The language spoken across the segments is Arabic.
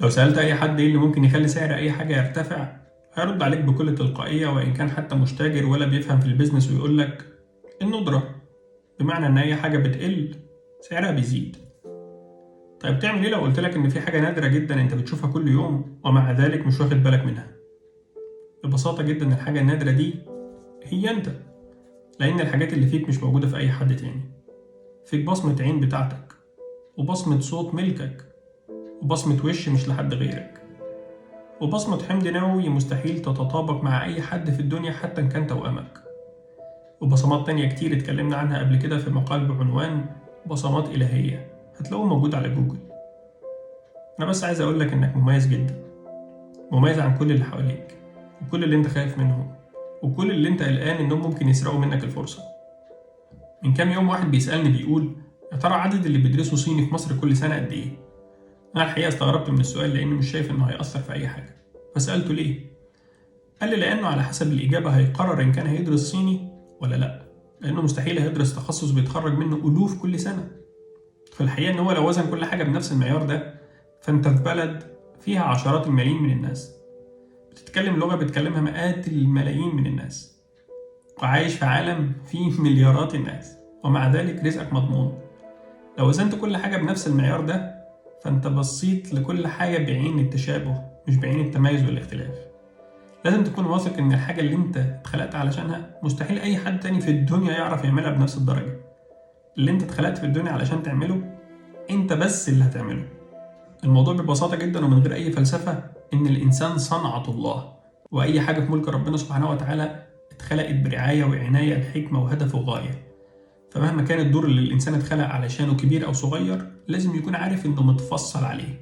لو سألت أي حد إيه اللي ممكن يخلي سعر أي حاجة يرتفع، هيرد عليك بكل تلقائية وإن كان حتى مش تاجر ولا بيفهم في البيزنس ويقولك الندرة، بمعنى إن أي حاجة بتقل سعرها بيزيد. طيب تعمل إيه لو قلتلك إن في حاجة نادرة جدا أنت بتشوفها كل يوم ومع ذلك مش واخد بالك منها؟ ببساطة جدا الحاجة النادرة دي هي أنت، لأن الحاجات اللي فيك مش موجودة في أي حد تاني. فيك بصمة عين بتاعتك، وبصمة صوت ملكك، وبصمة وش مش لحد غيرك، وبصمة حمض نووي مستحيل تتطابق مع أي حد في الدنيا حتى إن كان توأمك، وبصمات تانية كتير اتكلمنا عنها قبل كده في مقال بعنوان بصمات إلهية، هتلاقوه موجود على جوجل. أنا بس عايز أقولك إنك مميز جدا، مميز عن كل اللي حواليك وكل اللي أنت خايف منهم وكل اللي أنت قلقان إنهم ممكن يسرقوا منك الفرصة. من كام يوم واحد بيسألني بيقول يا ترى عدد اللي بيدرسوا صيني في مصر كل سنة قد إيه؟ أنا الحقيقة استغربت من السؤال لأني مش شايف إنه هيأثر في أي حاجة، فسألته ليه؟ قال لي لأنه على حسب الإجابة هيقرر إن كان هيدرس صيني ولا لأ، لأنه مستحيل هيدرس تخصص بيتخرج منه ألوف كل سنة. في الحقيقة إن هو لو وزن كل حاجة بنفس المعيار ده، فأنت في بلد فيها عشرات الملايين من الناس، بتتكلم لغة بتكلمها مئات الملايين من الناس، وعايش في عالم فيه مليارات الناس، ومع ذلك رزقك مضمون. لو وزنت كل حاجة بنفس المعيار ده، فأنت بصيت لكل حاجة بعين التشابه مش بعين التميز والاختلاف. لازم تكون واثق إن الحاجة اللي أنت اتخلقت علشانها مستحيل أي حد تاني في الدنيا يعرف يعملها بنفس الدرجة. اللي أنت اتخلقت في الدنيا علشان تعمله أنت بس اللي هتعمله. الموضوع ببساطة جدا ومن غير أي فلسفة إن الإنسان صنعة الله، وأي حاجة في ملك ربنا سبحانه وتعالى اتخلقت برعاية وعناية بحكمة وهدف وغاية. فمهما كان الدور اللي الإنسان اتخلق علشانه كبير أو صغير، لازم يكون عارف إنه متفصل عليه.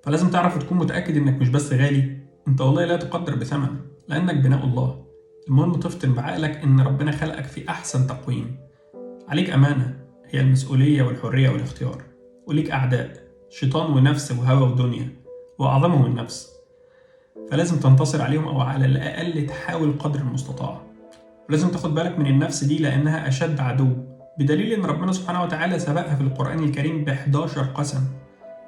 فلازم تعرف وتكون متأكد إنك مش بس غالي، أنت والله لا تقدر بثمن، لأنك بناء الله. المهم تفطن بعقلك إن ربنا خلقك في أحسن تقويم. عليك أمانة هي المسؤولية والحرية والاختيار، وليك أعداء شيطان ونفس وهوى ودنيا، وأعظمهم النفس، فلازم تنتصر عليهم أو على الأقل تحاول قدر المستطاع. ولازم تاخد بالك من النفس دي لأنها أشد عدو، بدليل إن ربنا سبحانه وتعالى سبقها في القرآن الكريم ب11 قسم.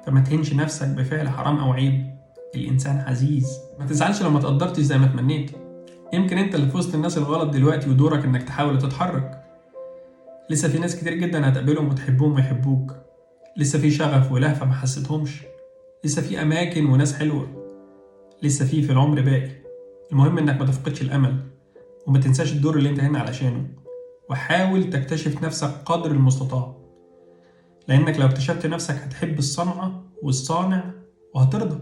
فما تهنش نفسك بفعل حرام أو عيب، الإنسان عزيز. ما تزعلش لو ما تقدرتش زي ما تمنيت، يمكن أنت اللي في وسط الناس الغلط دلوقتي ودورك إنك تحاول تتحرك. لسه في ناس كتير جدا هتقابلهم وتحبهم ويحبوك، لسه في شغف ولهفة ما حسيتهمش، لسه في أماكن وناس حلوة، لسه في العمر باقي. المهم إنك ما تفقدش الأمل وما تنساش الدور اللي أنت هنا علشانه، وحاول تكتشف نفسك قدر المستطاع، لأنك لو اكتشفت نفسك هتحب الصنعة والصانع وهترضى.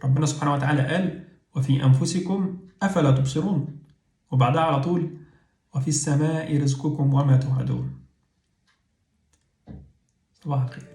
ربنا سبحانه وتعالى قال وفي أنفسكم أفلا تبصرون، وبعدها على طول وفي السماء رزقكم وما توعدون. صباح الخير.